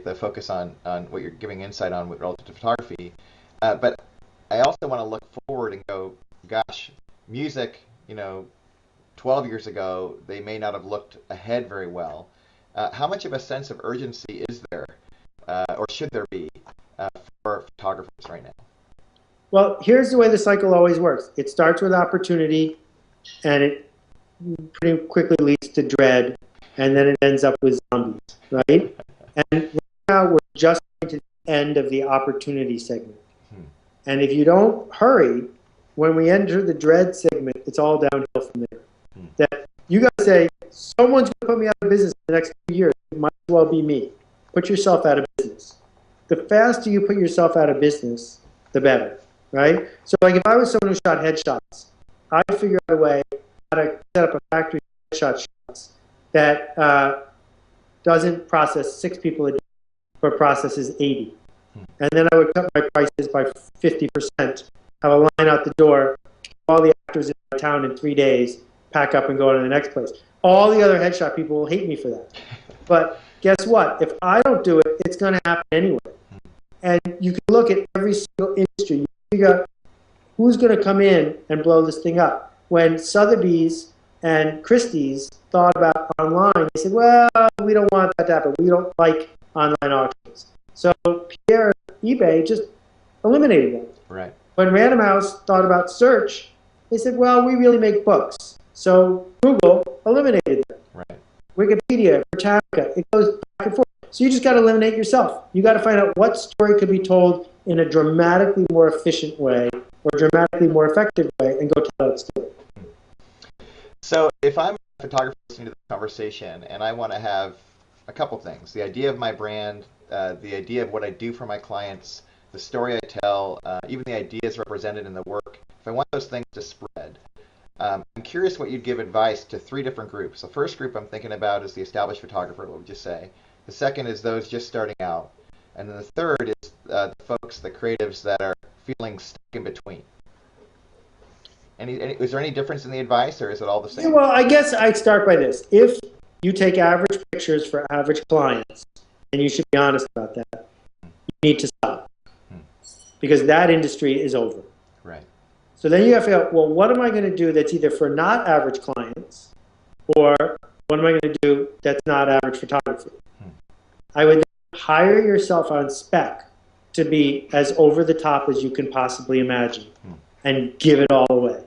the focus on what you're giving insight on with relative to photography. But I also want to look forward and go, gosh, music, 12 years ago, they may not have looked ahead very well. How much of a sense of urgency is there, or should there be, for photographers right now? Well, here's the way the cycle always works. It starts with opportunity, and it pretty quickly leads to dread, and then it ends up with zombies, right? And right now, we're just going to the end of the opportunity segment. And if you don't hurry, when we enter the dread segment, it's all downhill from there. That you got to say, someone's going to put me out of business in the next 2 years. It might as well be me. Put yourself out of business. The faster you put yourself out of business, the better, right? So like if I was someone who shot headshots, I'd figure out a way how to set up a factory of headshot shots that doesn't process 6 people a day, but processes 80. And then I would cut my prices by 50%, have a line out the door, all the actors in my town in 3 days, pack up and go on to the next place. All the other headshot people will hate me for that. But guess what? If I don't do it, it's going to happen anyway. And you can look at every single industry. You figure out who's going to come in and blow this thing up. When Sotheby's and Christie's thought about online, they said, well, we don't want that to happen. We don't like online auctions. So Pierre eBay just eliminated them. Right. When Random House thought about search, they said, well, we really make books. So Google eliminated them. Right. Wikipedia, Britannica, it goes back and forth. So you just got to eliminate yourself. You got to find out what story could be told in a dramatically more efficient way or dramatically more effective way and go tell that story. So if I'm a photographer listening to this conversation and I want to have a couple things, the idea of my brand, the idea of what I do for my clients, the story I tell, even the ideas represented in the work, if I want those things to spread, I'm curious what you'd give advice to 3 different groups. The first group I'm thinking about is the established photographer, what would you say? The second is those just starting out. And then the third is the folks, the creatives that are feeling stuck in between. Is there any difference in the advice, or is it all the same? Yeah, well, I guess I'd start by this. If you take average pictures for average clients, and you should be honest about that, you need to stop. Because that industry is over. Right. So then you have to figure out, well, what am I going to do that's either for not average clients, or what am I going to do that's not average photography? I would hire yourself on spec to be as over the top as you can possibly imagine and give it all away.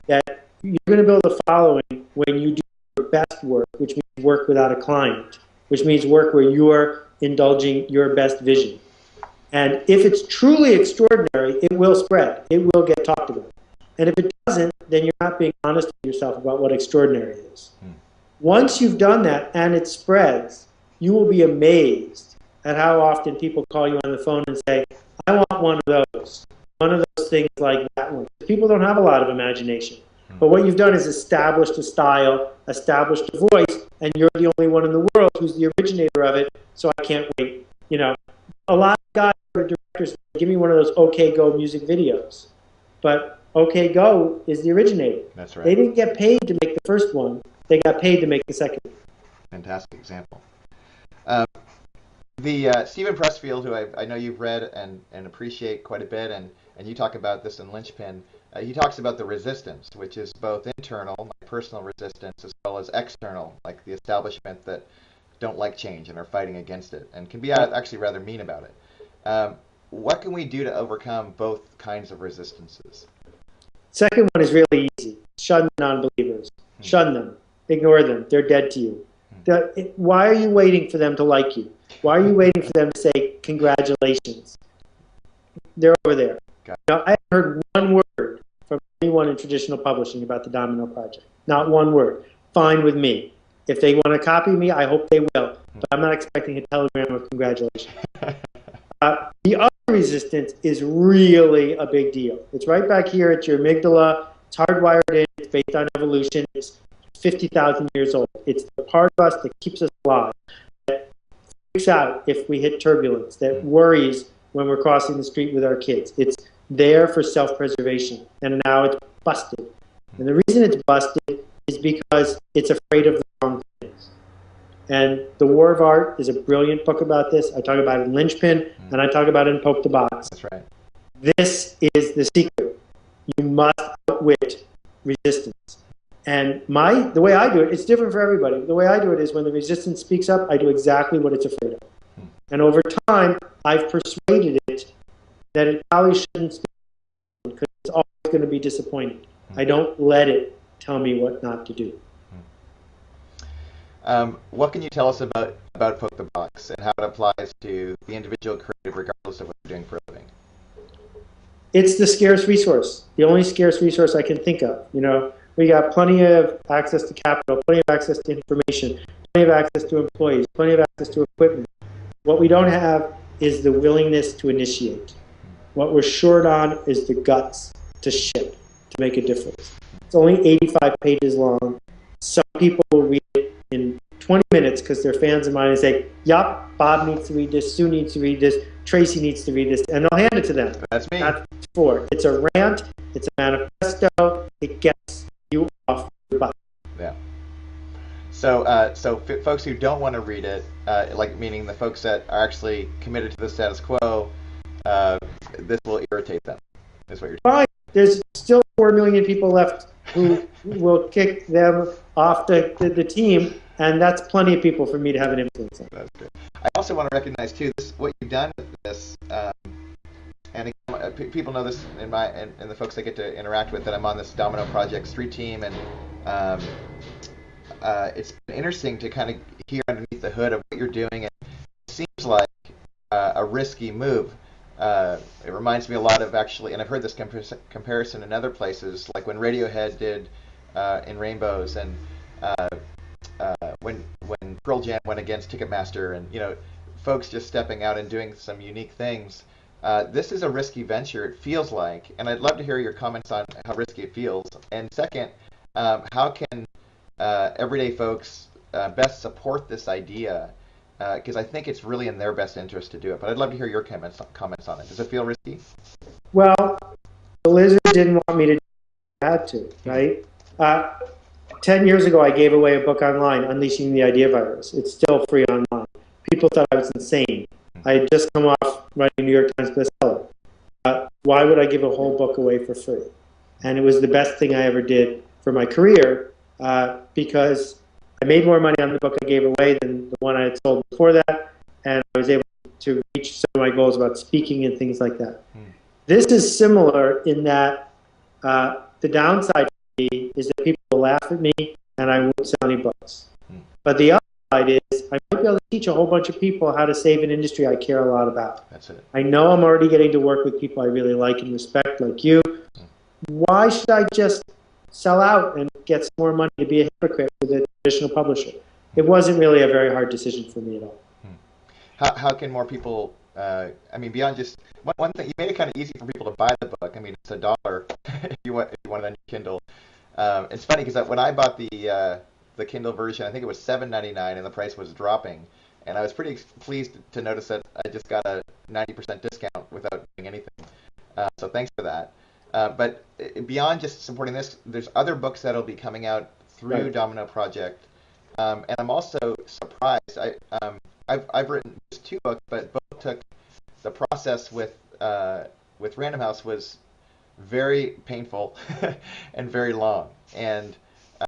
That you're going to build a following when you do your best work, which means work without a client, which means work where you're indulging your best vision. And if it's truly extraordinary, it will spread. It will get talked about. And if it doesn't, then you're not being honest with yourself about what extraordinary is. Once you've done that and it spreads, you will be amazed at how often people call you on the phone and say, I want one of those things like that one. People don't have a lot of imagination. But what you've done is established a style, established a voice, and you're the only one in the world who's the originator of it, so I can't wait. A lot of guys or directors give me one of those OK Go music videos. But OK Go is the originator. That's right. They didn't get paid to make the first one. They got paid to make the second one. Fantastic example. Stephen Pressfield, who I know you've read and appreciate quite a bit, and you talk about this in Linchpin, he talks about the resistance, which is both internal, my personal resistance, as well as external, like the establishment that don't like change and are fighting against it, and can be actually rather mean about it. What can we do to overcome both kinds of resistances? Second one is really easy. Shun non-believers. Shun them. Ignore them. They're dead to you. Why are you waiting for them to like you? Why are you waiting for them to say congratulations? They're over there. Now, I haven't heard one word from anyone in traditional publishing about the Domino Project. Not one word. Fine with me. If they want to copy me, I hope they will. But I'm not expecting a telegram of congratulations. The other resistance is really a big deal. It's right back here at your amygdala. It's hardwired in. It's based on evolution. It's 50,000 years old. It's the part of us that keeps us alive, that freaks out if we hit turbulence, that worries when we're crossing the street with our kids. It's there for self-preservation, and now it's busted. And the reason it's busted is because it's afraid of the wrong things. And The War of Art is a brilliant book about this. I talk about it in Linchpin, and I talk about it in Poke the Box. That's right. This is the secret. You must outwit resistance. And the way I do it, it's different for everybody. The way I do it is when the resistance speaks up, I do exactly what it's afraid of. And over time, I've persuaded it that it probably shouldn't speak because it's always going to be disappointed. I don't let it tell me what not to do. What can you tell us about Poke the Box and how it applies to the individual creative regardless of what you're doing for a living? It's the scarce resource, the only scarce resource I can think of. We got plenty of access to capital, plenty of access to information, plenty of access to employees, plenty of access to equipment. What we don't have is the willingness to initiate. What we're short on is the guts to ship, to make a difference. It's only 85 pages long. Some people will read it in 20 minutes because they're fans of mine and say, yup, Bob needs to read this, Sue needs to read this, Tracy needs to read this, and I'll hand it to them. That's me. That's for. It's a rant, it's a manifesto, it gets you off your butt. Yeah. So folks who don't want to read it, meaning the folks that are actually committed to the status quo, this will irritate them. Is what you're saying. Fine. There's still 4 million people left who will kick them off the team, and that's plenty of people for me to have an influence on. That's good. I also want to recognize too what you've done with this, and again, people know this in the folks I get to interact with, that I'm on this Domino Project Street team, and it's been interesting to kind of hear underneath the hood of what you're doing. And it seems like a risky move. It reminds me a lot of actually, and I've heard this comparison in other places, like when Radiohead did in Rainbows, and when Pearl Jam went against Ticketmaster, and folks just stepping out and doing some unique things. This is a risky venture, it feels like, and I'd love to hear your comments on how risky it feels. And second, how can everyday folks best support this idea? Because I think it's really in their best interest to do it. But I'd love to hear your comments on it. Does it feel risky? Well, the Lizard didn't want me to do it. I had to, right? 10 years ago, I gave away a book online, Unleashing the Idea Virus. It's still free online. People thought I was insane. I had just come off writing New York Times bestseller. Why would I give a whole book away for free? And it was the best thing I ever did for my career because I made more money on the book I gave away than the one I had sold before that, and I was able to reach some of my goals about speaking and things like that. This is similar in that the downside for me is that people will laugh at me and I won't sell any books. But the upside is I might be able to teach a whole bunch of people how to save an industry I care a lot about. That's it. I know I'm already getting to work with people I really like and respect, like you. Why should I just sell out and get some more money to be a hypocrite with a traditional publisher? It wasn't really a very hard decision for me at all. How can more people, beyond just, one thing, you made it kind of easy for people to buy the book. I mean, it's $1 if you want it on Kindle. It's funny because when I bought the Kindle version, I think it was $7.99 and the price was dropping. And I was pretty pleased to notice that I just got a 90% discount without doing anything. So thanks for that. But beyond just supporting this, there's other books that'll be coming out through Domino Project. And I'm also surprised. I've written just 2 books, but both took the process with Random House was very painful and very long. And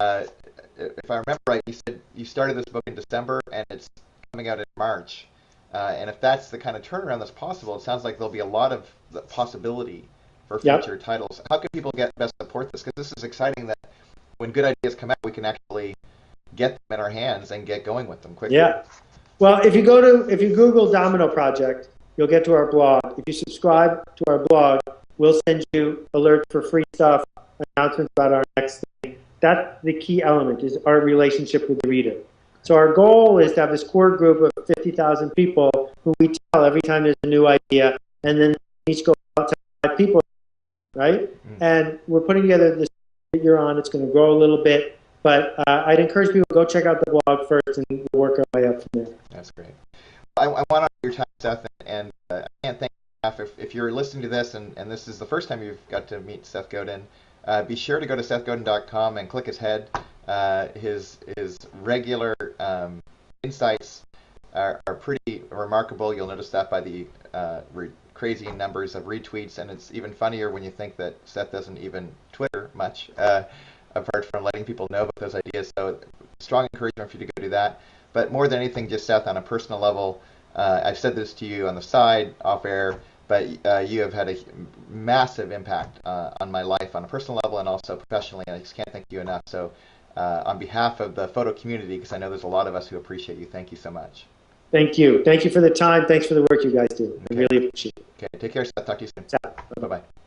if I remember right, you said you started this book in December and it's coming out in March. And if that's the kind of turnaround that's possible, it sounds like there'll be a lot of possibility for future titles. How can people best support this? Because this is exciting that when good ideas come out, we can actually get them in our hands and get going with them quickly. Yeah. Well, if you Google Domino Project, you'll get to our blog. If you subscribe to our blog, we'll send you alerts for free stuff, announcements about our next thing. That's the key element, is our relationship with the reader. So our goal is to have this core group of 50,000 people who we tell every time there's a new idea, and then each go out to 5 people, right? And we're putting together this that you're on. It's going to grow a little bit, but I'd encourage people to go check out the blog first, and we'll work our way up from there. That's great. I want to your time, Seth, and I can't thank you enough. If you're listening to this and this is the first time you've got to meet Seth Godin, be sure to go to SethGodin.com and click his head. His regular insights are pretty remarkable. You'll notice that by the crazy numbers of retweets, and it's even funnier when you think that Seth doesn't even Twitter much, apart from letting people know about those ideas. So strong encouragement for you to go do that. But more than anything, just Seth, on a personal level, I've said this to you on the side, off air, but you have had a massive impact on my life on a personal level and also professionally, and I just can't thank you enough. So on behalf of the photo community, because I know there's a lot of us who appreciate you, thank you so much. Thank you. Thank you for the time. Thanks for the work you guys do. I really appreciate it. Okay, take care, Seth. Talk to you soon. Ciao. Bye-bye.